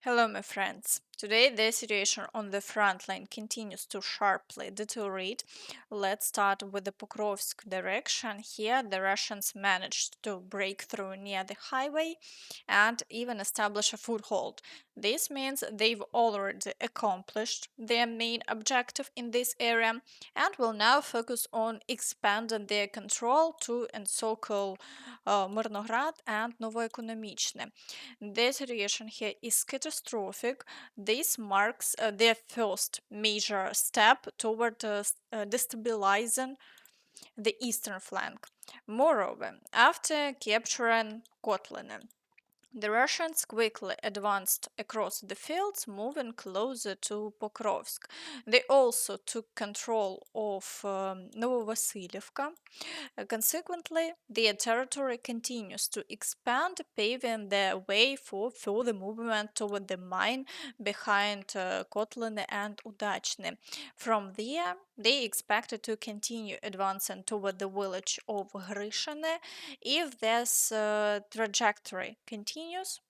Hello, my friends. Today, the situation on the front line continues to sharply deteriorate. Let's start with the Pokrovsk direction. Here, the Russians managed to break through near the highway and even establish a foothold. This means they've already accomplished their main objective in this area and will now focus on expanding their control to and so-called Myrnograd and Novoekonomichne. The situation here is catastrophic. This marks their first major step toward destabilizing the eastern flank. Moreover, after capturing Kotlin, the Russians quickly advanced across the fields, moving closer to Pokrovsk. They also took control of Novovasilievka. Consequently, their territory continues to expand, paving the way for further movement toward the mine behind Kotlin and Udachny. From there, they expected to continue advancing toward the village of Grishine. If this trajectory continues,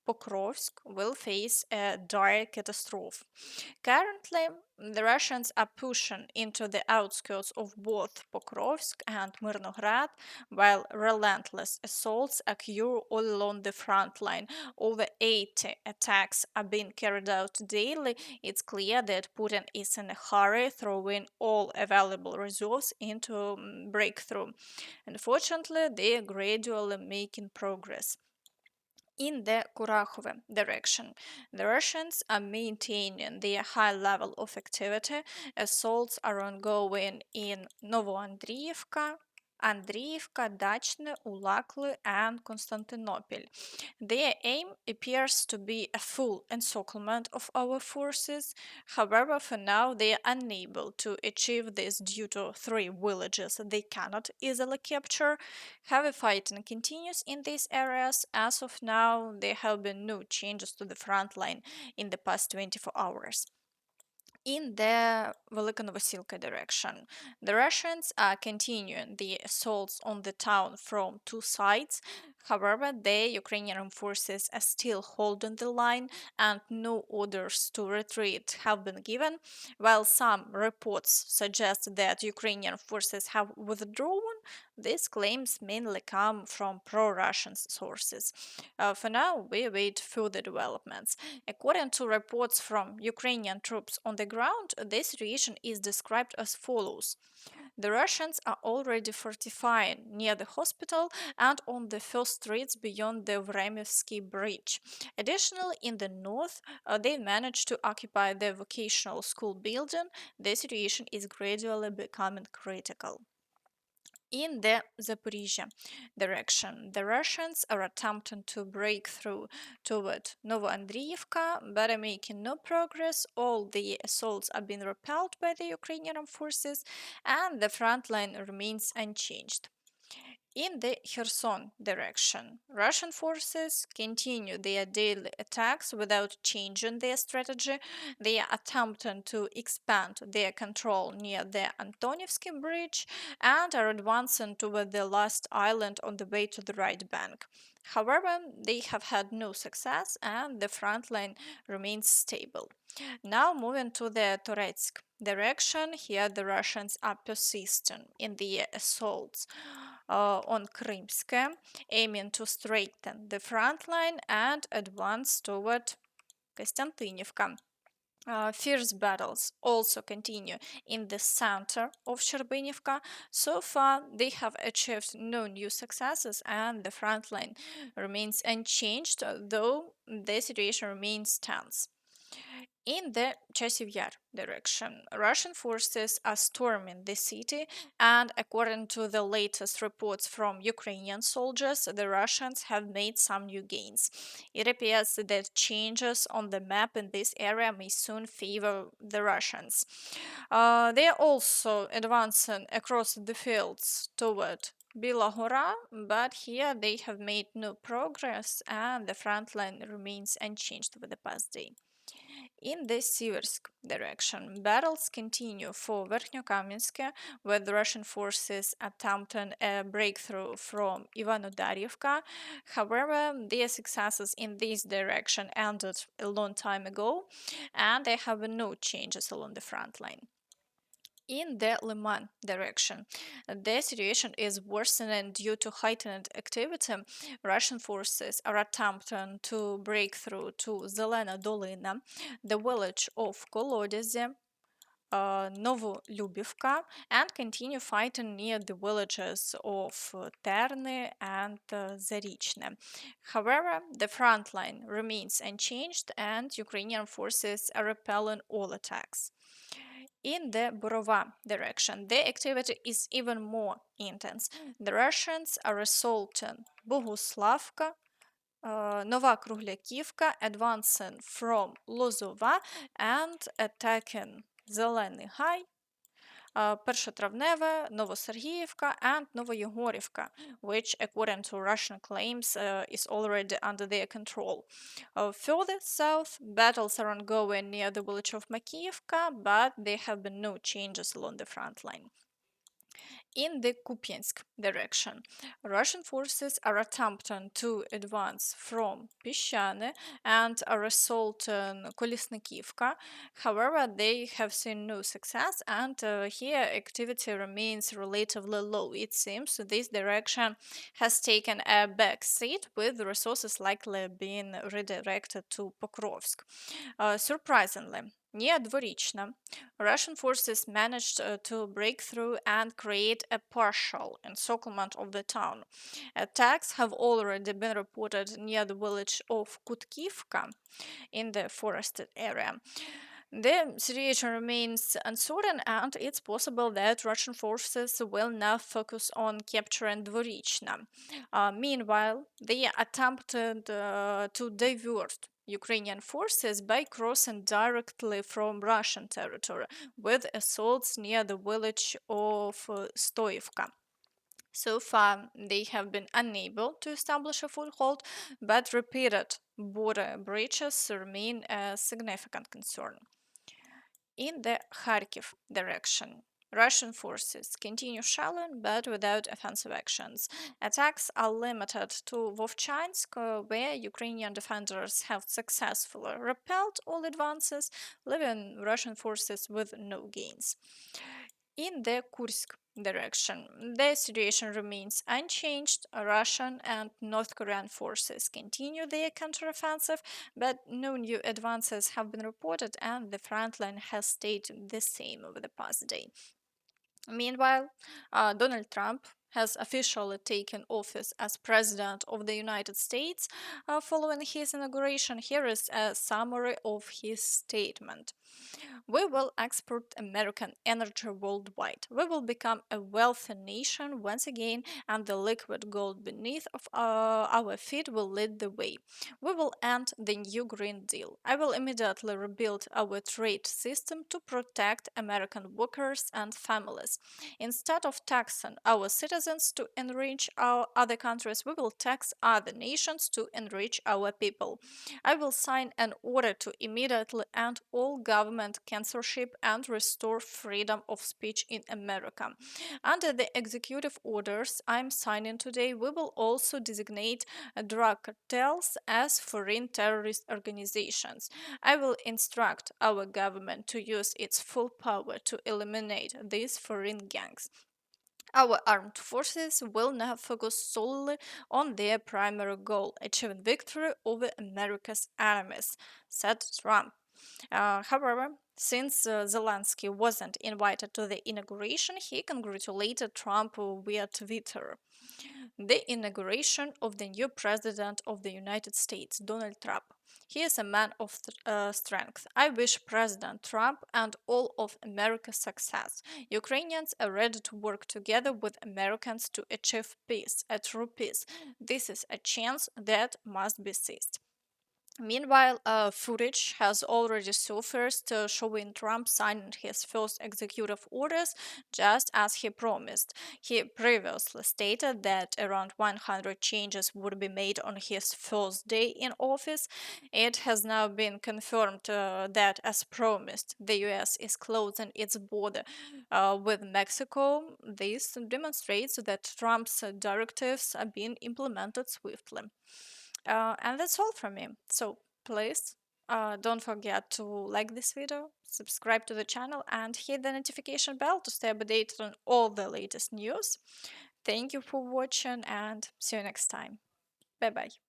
Pokrovsk will face a dire catastrophe. Currently, the Russians are pushing into the outskirts of both Pokrovsk and Myrnograd, while relentless assaults occur all along the front line. Over 80 attacks are being carried out daily. It's clear that Putin is in a hurry, throwing all available resources into breakthrough. Unfortunately, they are gradually making progress. In the Kurakhove direction, the Russians are maintaining their high level of activity. Assaults are ongoing in Novoandriivka, Andriivka, Dachne, Ulakli, and Constantinople. Their aim appears to be a full encirclement of our forces. However, for now, they are unable to achieve this due to three villages they cannot easily capture. Heavy fighting continues in these areas. As of now, there have been no changes to the front line in the past 24 hours. In the Velikonovosilka direction, the Russians are continuing the assaults on the town from two sides. However, the Ukrainian forces are still holding the line and no orders to retreat have been given, while some reports suggest that Ukrainian forces have withdrawn. These claims mainly come from pro-Russian sources. For now, we await further developments. According to reports from Ukrainian troops on the ground, this situation is described as follows. The Russians are already fortifying near the hospital and on the first streets beyond the Vremevsky bridge. Additionally, in the north, they managed to occupy the vocational school building. The situation is gradually becoming critical. In the Zaporizhia direction, the Russians are attempting to break through toward Novoandriivka, but are making no progress. All the assaults are being repelled by the Ukrainian forces, and the front line remains unchanged. In the Kherson direction, Russian forces continue their daily attacks without changing their strategy. They are attempting to expand their control near the Antonivsky bridge and are advancing toward the last island on the way to the right bank. However, they have had no success and the front line remains stable. Now moving to the Toretsk direction, here the Russians are persistent in their assaults on Krymsk, aiming to strengthen the front line and advance toward Kostantinivka. Fierce battles also continue in the center of Sherbinivka. So far, they have achieved no new successes and the front line remains unchanged, though the situation remains tense. In the Chasiv Yar direction, Russian forces are storming the city, and according to the latest reports from Ukrainian soldiers, the Russians have made some new gains. It appears that changes on the map in this area may soon favor the Russians. They are also advancing across the fields toward Bilahora, but here they have made no progress and the front line remains unchanged for the past day. In the Siversk direction, battles continue for Verkhnyokaminsk, where the Russian forces attempted a breakthrough from Ivano-Darivka. However, their successes in this direction ended a long time ago, and there have been no changes along the front line. In the Liman direction, the situation is worsening due to heightened activity. Russian forces are attempting to break through to Zelena Dolina, the village of Kolodeze, Novolyubivka, and continue fighting near the villages of Terny and Zarichne. However, the front line remains unchanged and Ukrainian forces are repelling all attacks. In the Borova direction, the activity is even more intense. The Russians are assaulting Boguslavka, Nova Kruglяківка, advancing from Lozova and attacking Зелений Гай, Першотравневе, Новосергіївка, and Novoyegorivka, which, according to Russian claims, is already under their control. Further south, battles are ongoing near the village of Makiyevka, but there have been no changes along the front line. In the Kupiansk direction, Russian forces are attempting to advance from Pishane and are assaulting Kolesnikivka. However, they have seen no success, and here activity remains relatively low. It seems this direction has taken a back seat, with resources likely being redirected to Pokrovsk. Surprisingly, near Dvorichna, Russian forces managed to break through and create a partial encirclement of the town. Attacks have already been reported near the village of Kutkivka in the forested area. The situation remains uncertain, and it's possible that Russian forces will now focus on capturing Dvorichna. Meanwhile, they attempted to divert Ukrainian forces by crossing directly from Russian territory, with assaults near the village of Stoivka. So far, they have been unable to establish a foothold, but repeated border breaches remain a significant concern. In the Kharkiv direction, Russian forces continue shelling but without offensive actions. Attacks are limited to Vovchansk, where Ukrainian defenders have successfully repelled all advances, leaving Russian forces with no gains. In the Kursk direction, the situation remains unchanged. Russian and North Korean forces continue their counteroffensive, but no new advances have been reported, and the front line has stayed the same over the past day. Meanwhile, Donald Trump has officially taken office as President of the United States. Following his inauguration, here is a summary of his statement. We will export American energy worldwide. We will become a wealthy nation once again, and the liquid gold beneath of our feet will lead the way. We will end the new Green Deal. I will immediately rebuild our trade system to protect American workers and families. Instead of taxing our citizens to enrich our other countries, we will tax other nations to enrich our people. I will sign an order to immediately end all government censorship and restore freedom of speech in America. Under the executive orders I'm signing today, we will also designate drug cartels as foreign terrorist organizations. I will instruct our government to use its full power to eliminate these foreign gangs. Our armed forces will now focus solely on their primary goal, achieving victory over America's enemies, said Trump. However, since Zelensky wasn't invited to the inauguration, he congratulated Trump via Twitter. The inauguration of the new president of the United States, Donald Trump. He is a man of strength. I wish President Trump and all of America success. Ukrainians are ready to work together with Americans to achieve peace, a true peace. This is a chance that must be seized. Meanwhile, footage has already surfaced showing Trump signing his first executive orders just as he promised. He previously stated that around 100 changes would be made on his first day in office. It has now been confirmed that, as promised, the US is closing its border with Mexico. This demonstrates that Trump's directives are being implemented swiftly. And that's all from me. So please don't forget to like this video, subscribe to the channel, and hit the notification bell to stay updated on all the latest news. Thank you for watching and see you next time. Bye bye.